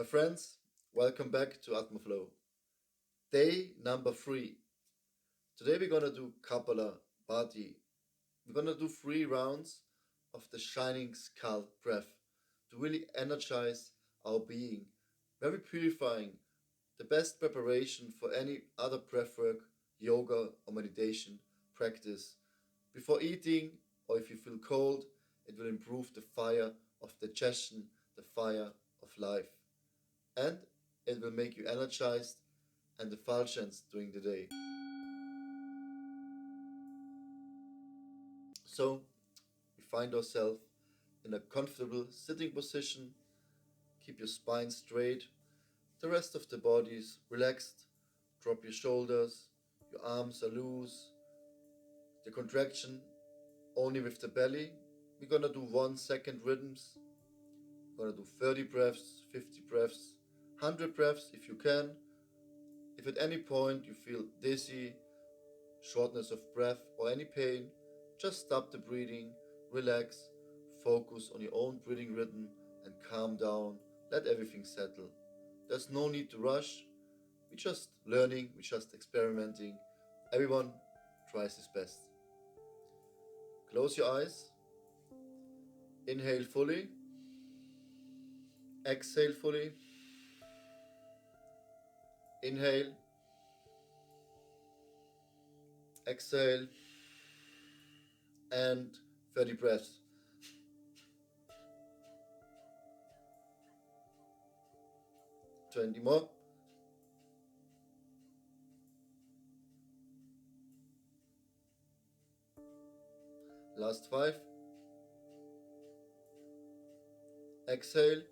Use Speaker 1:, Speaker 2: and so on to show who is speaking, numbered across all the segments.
Speaker 1: My friends, welcome back to Atmaflow. Day number 3. Today we're gonna do Kapalabhati. We're gonna do 3 rounds of the shining skull breath to really energize our being. Very purifying. The best preparation for any other breathwork, yoga or meditation practice. Before eating or if you feel cold, it will improve the fire of digestion, the fire of life. And it will make you energized and effulgent during the day. So we find ourselves in a comfortable sitting position. Keep your spine straight. The rest of the body is relaxed. Drop your shoulders. Your arms are loose. The contraction only with the belly. We're gonna do 1 second rhythms. We're gonna do 30 breaths, 50 breaths, 100 breaths if you can. If at any point you feel dizzy, shortness of breath, or any pain, just stop the breathing, relax, focus on your own breathing rhythm, and calm down. Let everything settle. There's no need to rush. We're just learning, we're just experimenting. Everyone tries his best. Close your eyes. Inhale fully. Exhale fully. Inhale. Exhale. And 30 breaths. Twenty more. Last 5. Exhale.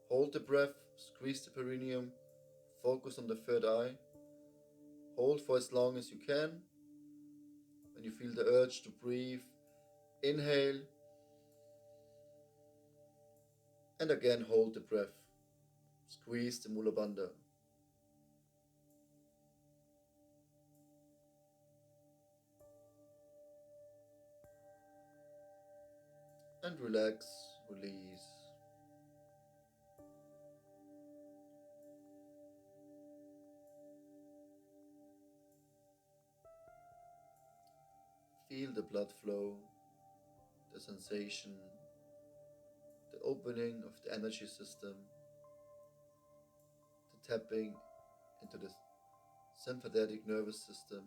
Speaker 1: Hold the breath. Squeeze the perineum. Focus on the third eye. Hold for as long as you can. When you feel the urge to breathe, inhale. And again hold the breath. Squeeze the Mula Bandha. And relax, release. Feel the blood flow, the sensation, the opening of the energy system, the tapping into the sympathetic nervous system,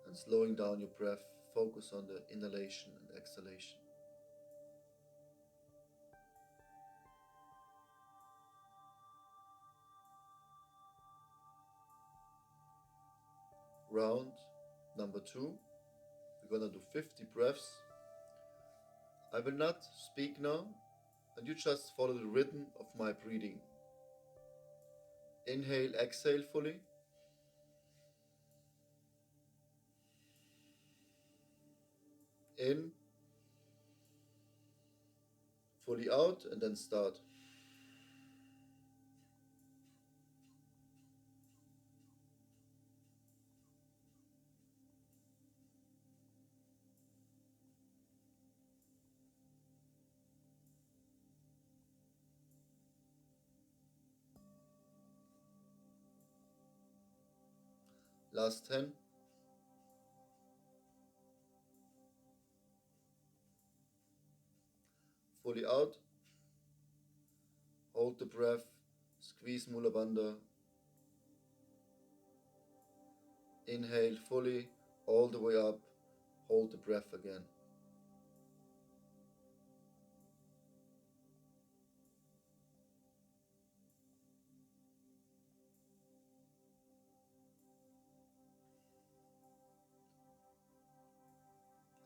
Speaker 1: and slowing down your breath. Focus on the inhalation and exhalation. Round number 2. We're gonna do 50 breaths. I will not speak now, and you just follow the rhythm of my breathing. Inhale, exhale fully. In, fully out, and then start. Last 10. Fully out. Hold the breath. Squeeze Mula Bandha. Inhale fully, all the way up. Hold the breath again.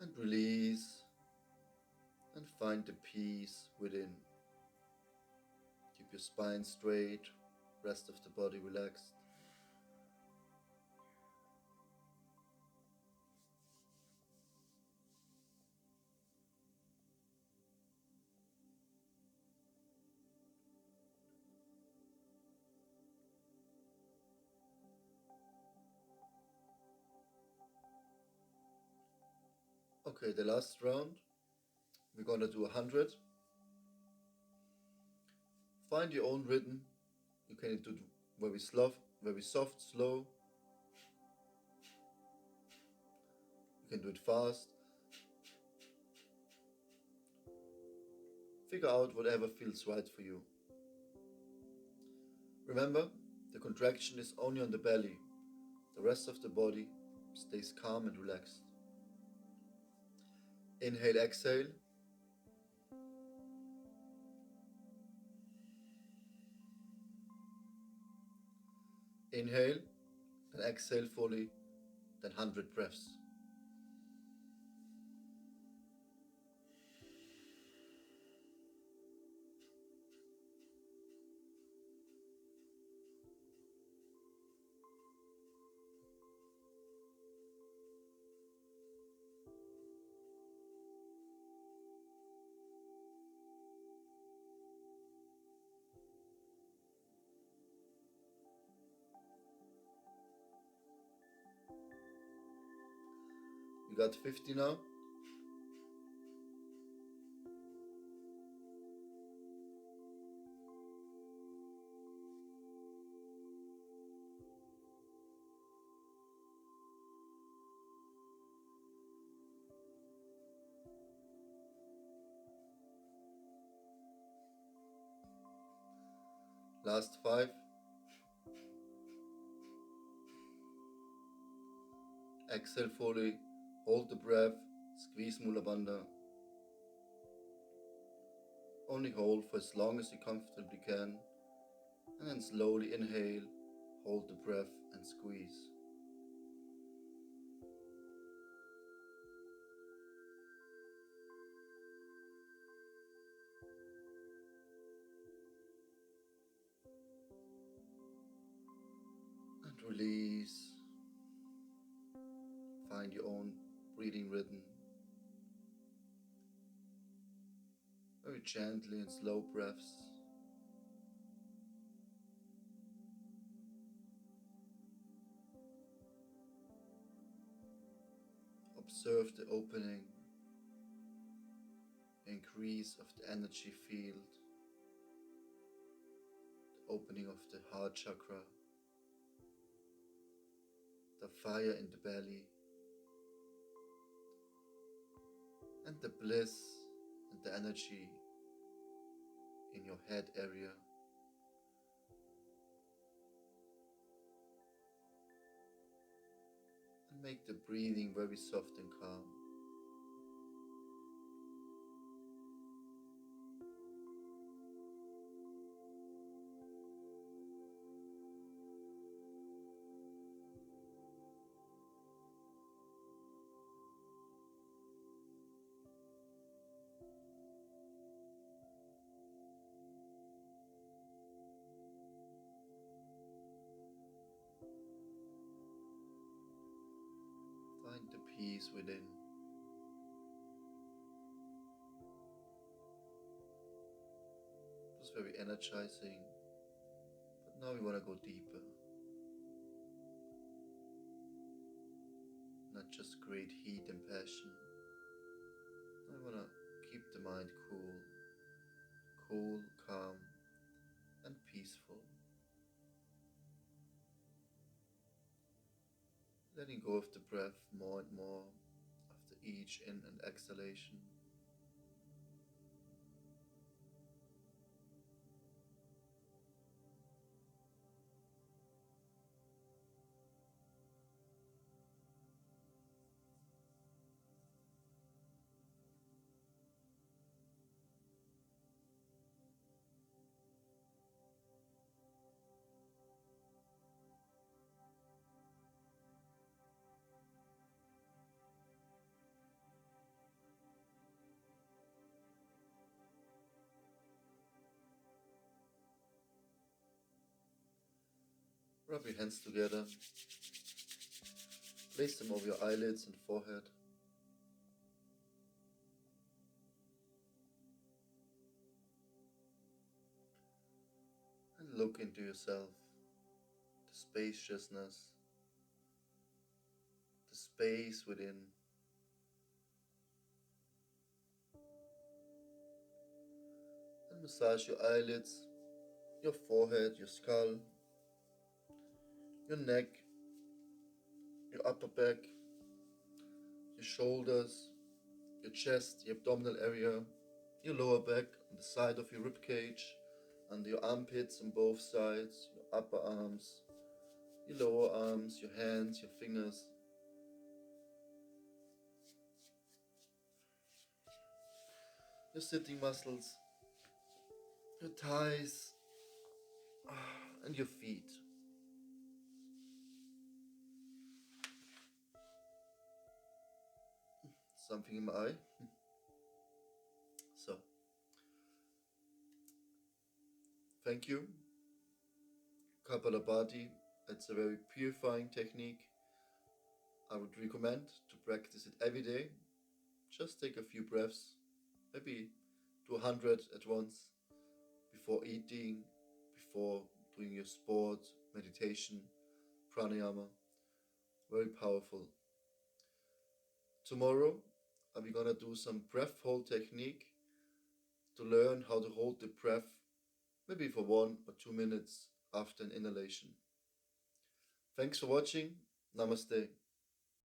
Speaker 1: And release. And find the peace within. Keep your spine straight. Rest of the body relaxed. Okay, the last round. We're gonna do 100. Find your own rhythm. You can do it very soft, slow. You can do it fast. Figure out whatever feels right for you. Remember, the contraction is only on the belly. The rest of the body stays calm and relaxed. Inhale, exhale. Inhale, then exhale fully, then 100 breaths. You got 50 now. Last 5. Exhale fully. Hold the breath. Squeeze Mula Bandha. Only hold for as long as you comfortably can. And then slowly inhale. Hold the breath and squeeze. And release. Find your own breathing rhythm. Very gently and slow breaths. Observe the opening, increase of the energy field, the opening of the heart chakra, the fire in the belly, and the bliss and the energy in your head area. And make the breathing very soft and calm. Find the peace within. It was very energizing, but now we want to go deeper. Not just create heat and passion. I want to keep the mind cool, calm, and peaceful. Letting go of the breath more and more after each in and exhalation. Rub your hands together. Place them over your eyelids and forehead. And look into yourself, the spaciousness, the space within. And massage your eyelids your forehead, your skull, your neck, your upper back, your shoulders, your chest, the abdominal area, your lower back, on the side of your rib cage, under your armpits on both sides, your upper arms, your lower arms, your hands, your fingers, your sitting muscles, your thighs, and your feet. Something in my eye. So, thank you. Kapalabhati. It's a very purifying technique. I would recommend to practice it every day. Just take a few breaths, maybe 200 at once, before eating, before doing your sport, meditation, pranayama. Very powerful. Tomorrow, we're gonna do some breath hold technique to learn how to hold the breath, maybe for 1 or 2 minutes after an inhalation. Thanks for watching. Namaste.